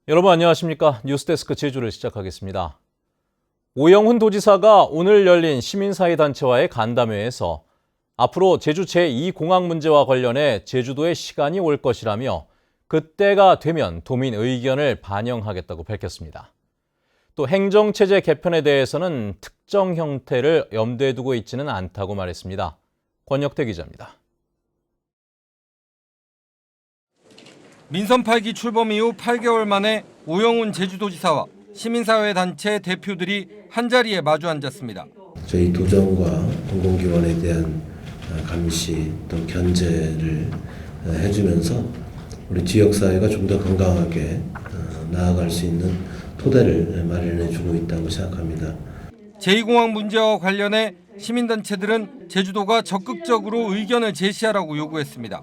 여러분 안녕하십니까? 뉴스데스크 제주를 시작하겠습니다. 오영훈 도지사가 오늘 열린 시민사회단체와의 간담회에서 앞으로 제주 제2공항 문제와 관련해 제주도에 시간이 올 것이라며 그때가 되면 도민 의견을 반영하겠다고 밝혔습니다. 또 행정체제 개편에 대해서는 특정 형태를 염두에 두고 있지는 않다고 말했습니다. 권혁태 기자입니다. 민선 8기 출범 이후 8개월 만에 오영훈 제주도지사와 시민사회단체 대표들이 한자리에 마주 앉았습니다. 저희 도정과 공공기관에 대한 감시 또 견제를 해주면서 우리 지역사회가 좀 더 건강하게 나아갈 수 있는 토대를 마련해주고 있다고 생각합니다. 제2공항 문제와 관련해 시민단체들은 제주도가 적극적으로 의견을 제시하라고 요구했습니다.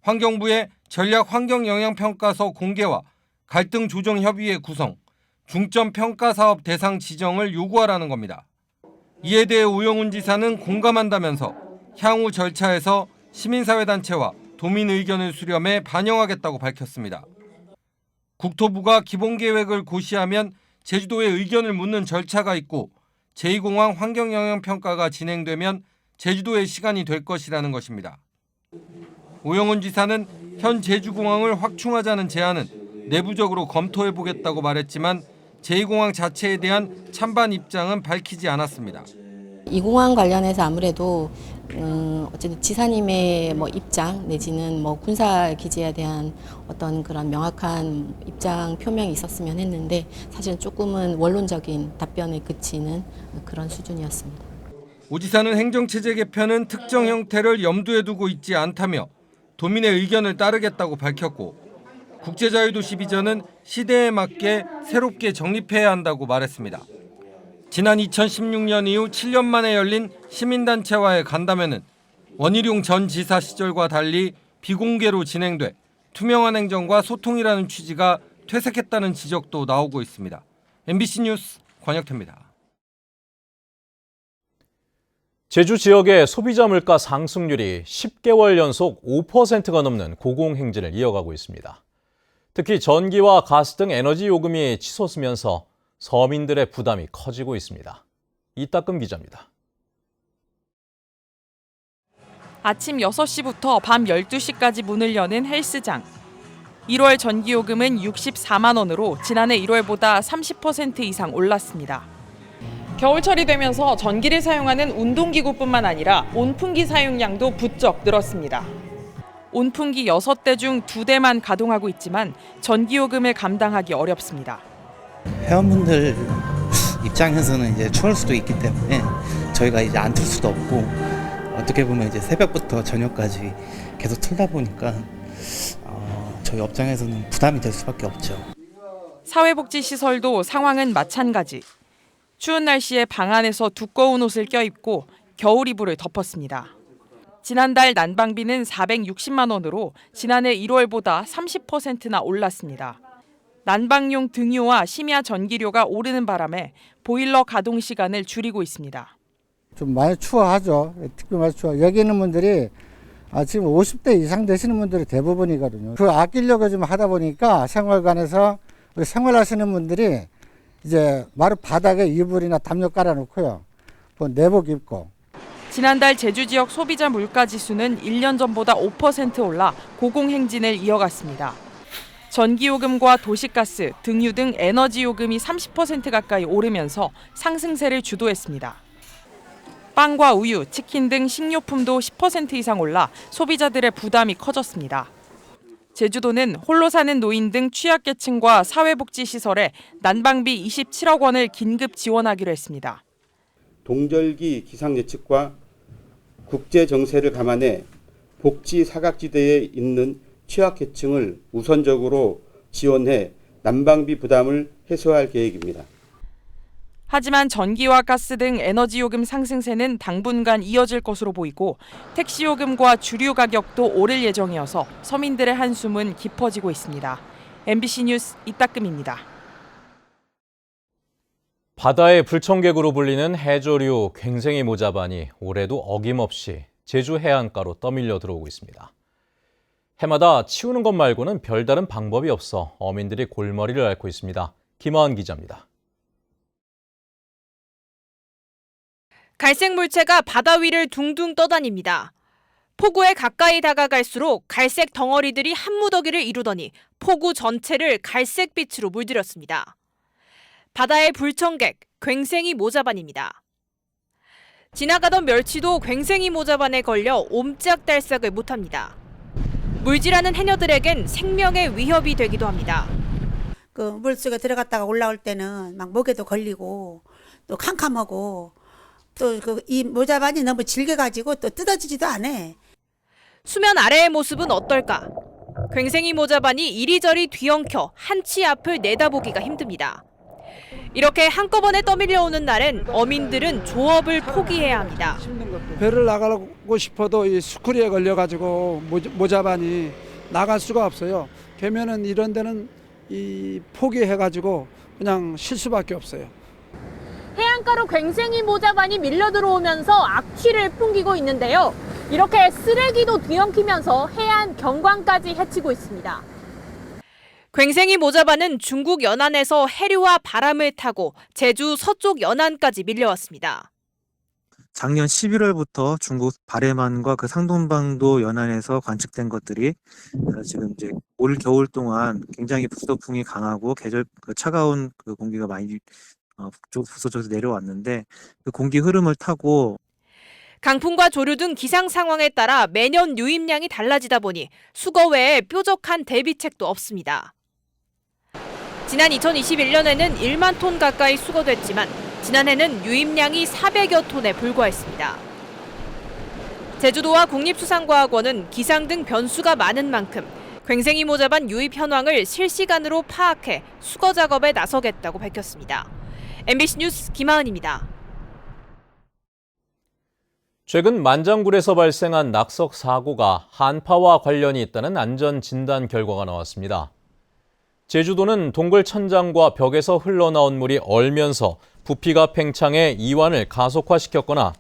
환경부의 전략 환경영향평가서 공개와 갈등조정협의회 구성, 중점평가사업 대상 지정을 요구하라는 겁니다. 이에 대해 오영훈 지사는 공감한다면서 향후 절차에서 시민사회단체와 도민 의견을 수렴해 반영하겠다고 밝혔습니다. 국토부가 기본계획을 고시하면 제주도의 의견을 묻는 절차가 있고 제2공항 환경영향평가가 진행되면 제주도의 시간이 될 것이라는 것입니다. 오영훈 지사는 현 제주공항을 확충하자는 제안은 내부적으로 검토해보겠다고 말했지만 제2공항 자체에 대한 찬반 입장은 밝히지 않았습니다. 이 공항 관련해서 아무래도 어쨌든 지사님의 입장 내지는 군사 기지에 대한 어떤 그런 명확한 입장 표명이 있었으면 했는데 사실은 조금은 원론적인 답변에 그치는 그런 수준이었습니다. 오 지사는 행정체제 개편은 특정 형태를 염두에 두고 있지 않다며 도민의 의견을 따르겠다고 밝혔고 국제자유도시 비전은 시대에 맞게 새롭게 정립해야 한다고 말했습니다. 지난 2016년 이후 7년 만에 열린 시민단체와의 간담회는 원희룡 전 지사 시절과 달리 비공개로 진행돼 투명한 행정과 소통이라는 취지가 퇴색했다는 지적도 나오고 있습니다. MBC 뉴스 권혁태입니다. 제주 지역의 소비자 물가 상승률이 10개월 연속 5%가 넘는 고공행진을 이어가고 있습니다. 특히 전기와 가스 등 에너지 요금이 치솟으면서 서민들의 부담이 커지고 있습니다. 이따금 기자입니다. 아침 6시부터 밤 12시까지 문을 여는 헬스장. 1월 전기요금은 64만 원으로 지난해 1월보다 30% 이상 올랐습니다. 겨울철이 되면서 전기를 사용하는 운동기구뿐만 아니라 온풍기 사용량도 부쩍 늘었습니다. 온풍기 6대 중 2대만 가동하고 있지만 전기요금을 감당하기 어렵습니다. 회원분들 입장에서는 이제 추울 수도 있기 때문에 저희가 이제 안 틀 수도 없고 어떻게 보면 이제 새벽부터 저녁까지 계속 틀다 보니까 저희 업장에서는 부담이 될 수밖에 없죠. 사회복지시설도 상황은 마찬가지. 추운 날씨에 방 안에서 두꺼운 옷을 껴입고 겨울 이불을 덮었습니다. 지난달 난방비는 460만 원으로 지난해 1월보다 30%나 올랐습니다. 난방용 등유와 심야 전기료가 오르는 바람에 보일러 가동 시간을 줄이고 있습니다. 좀 많이 추워하죠. 특히 많이 추워. 여기 있는 분들이 지금 50대 이상 되시는 분들이 대부분이거든요. 그 아끼려고 좀 하다 보니까 생활관에서 우리 생활하시는 분들이 이제 마루 바닥에 이불이나 담요 깔아놓고요. 내복 입고. 지난달 제주 지역 소비자 물가 지수는 1년 전보다 5% 올라 고공행진을 이어갔습니다. 전기요금과 도시가스, 등유 등 에너지 요금이 30% 가까이 오르면서 상승세를 주도했습니다. 빵과 우유, 치킨 등 식료품도 10% 이상 올라 소비자들의 부담이 커졌습니다. 제주도는 홀로 사는 노인 등 취약계층과 사회복지시설에 난방비 27억 원을 긴급 지원하기로 했습니다. 동절기 기상예측과 국제정세를 감안해 복지 사각지대에 있는 취약계층을 우선적으로 지원해 난방비 부담을 해소할 계획입니다. 하지만 전기와 가스 등 에너지 요금 상승세는 당분간 이어질 것으로 보이고 택시 요금과 주류 가격도 오를 예정이어서 서민들의 한숨은 깊어지고 있습니다. MBC 뉴스 이따금입니다. 바다의 불청객으로 불리는 해조류 괭생이 모자반이 올해도 어김없이 제주 해안가로 떠밀려 들어오고 있습니다. 해마다 치우는 것 말고는 별다른 방법이 없어 어민들이 골머리를 앓고 있습니다. 김하은 기자입니다. 갈색 물체가 바다 위를 둥둥 떠다닙니다. 포구에 가까이 다가갈수록 갈색 덩어리들이 한 무더기를 이루더니 포구 전체를 갈색빛으로 물들였습니다. 바다의 불청객, 괭생이 모자반입니다. 지나가던 멸치도 괭생이 모자반에 걸려 옴짝달싹을 못합니다. 물질하는 해녀들에겐 생명의 위협이 되기도 합니다. 그 물속에 들어갔다가 올라올 때는 막 목에도 걸리고 또 캄캄하고 또 그 이 모자반이 너무 질겨가지고 또 뜯어지지도 않아. 수면 아래의 모습은 어떨까? 괭생이 모자반이 이리저리 뒤엉켜 한치 앞을 내다보기가 힘듭니다. 이렇게 한꺼번에 떠밀려 오는 날엔 어민들은 조업을 포기해야 합니다. 배를 나가고 싶어도 이 스크류에 걸려가지고 모자반이 나갈 수가 없어요. 되면은 이런 데는 이 포기해가지고 그냥 쉴 수밖에 없어요. 해안가로 괭생이 모자반이 밀려 들어오면서 악취를 풍기고 있는데요. 이렇게 쓰레기도 뒤엉키면서 해안 경관까지 해치고 있습니다. 괭생이 모자반은 중국 연안에서 해류와 바람을 타고 제주 서쪽 연안까지 밀려왔습니다. 작년 11월부터 중국 바레만과 그 상동방도 연안에서 관측된 것들이 지금 이제 올 겨울 동안 굉장히 북서풍이 강하고 차가운 그 공기가 많이 북쪽 북서쪽에서 내려왔는데 그 공기 흐름을 타고 강풍과 조류 등 기상 상황에 따라 매년 유입량이 달라지다 보니 수거 외에 뾰족한 대비책도 없습니다. 지난 2021년에는 1만 톤 가까이 수거됐지만 지난해는 유입량이 400여 톤에 불과했습니다. 제주도와 국립수산과학원은 기상 등 변수가 많은 만큼 괭생이 모자반 유입 현황을 실시간으로 파악해 수거 작업에 나서겠다고 밝혔습니다. MBC 뉴스 김하은입니다. 최근 만장굴에서 발생한 낙석 사고가 한파와 관련이 있다는 안전 진단 결과가 나왔습니다. 제주도는 동굴 천장과 벽에서 흘러나온 물이 얼면서 부피가 팽창해 이완을 가속화시켰거나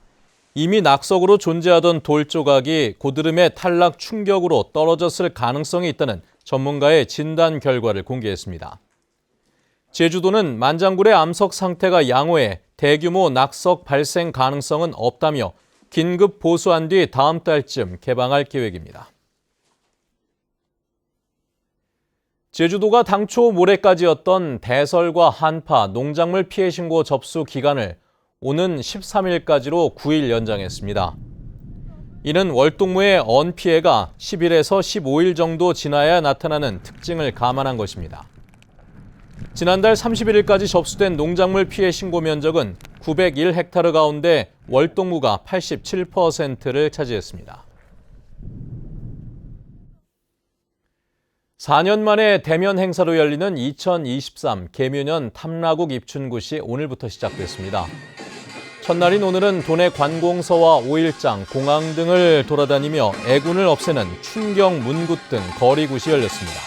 이미 낙석으로 존재하던 돌 조각이 고드름의 탈락 충격으로 떨어졌을 가능성이 있다는 전문가의 진단 결과를 공개했습니다. 제주도는 만장굴의 암석 상태가 양호해 대규모 낙석 발생 가능성은 없다며 긴급 보수한 뒤 다음 달쯤 개방할 계획입니다. 제주도가 당초 모레까지였던 대설과 한파, 농작물 피해 신고 접수 기간을 오는 13일까지로 9일 연장했습니다. 이는 월동무의 언 피해가 10일에서 15일 정도 지나야 나타나는 특징을 감안한 것입니다. 지난달 31일까지 접수된 농작물 피해 신고 면적은 901헥타르 가운데 월동무가 87%를 차지했습니다. 4년 만에 대면 행사로 열리는 2023 개묘년 탐라국 입춘굿이 오늘부터 시작됐습니다. 첫날인 오늘은 도내 관공서와 오일장, 공항 등을 돌아다니며 애군을 없애는 춘경 문굿 등 거리굿이 열렸습니다.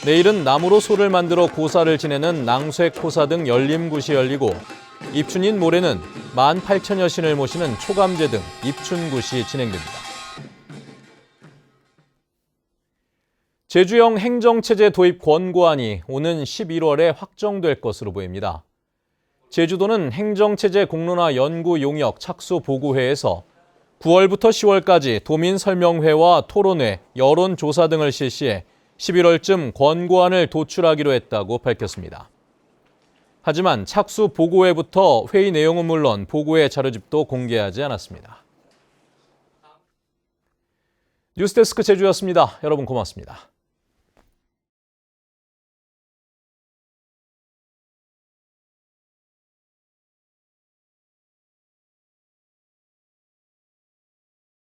내일은 나무로 소를 만들어 고사를 지내는 낭쇠코사 등 열림굿이 열리고 입춘인 모레는 18,000여 신을 모시는 초감제 등 입춘굿이 진행됩니다. 제주형 행정체제 도입 권고안이 오는 11월에 확정될 것으로 보입니다. 제주도는 행정체제 공론화 연구 용역 착수 보고회에서 9월부터 10월까지 도민 설명회와 토론회, 여론조사 등을 실시해 11월쯤 권고안을 도출하기로 했다고 밝혔습니다. 하지만 착수 보고회부터 회의 내용은 물론 보고회 자료집도 공개하지 않았습니다. 뉴스데스크 제주였습니다. 여러분 고맙습니다.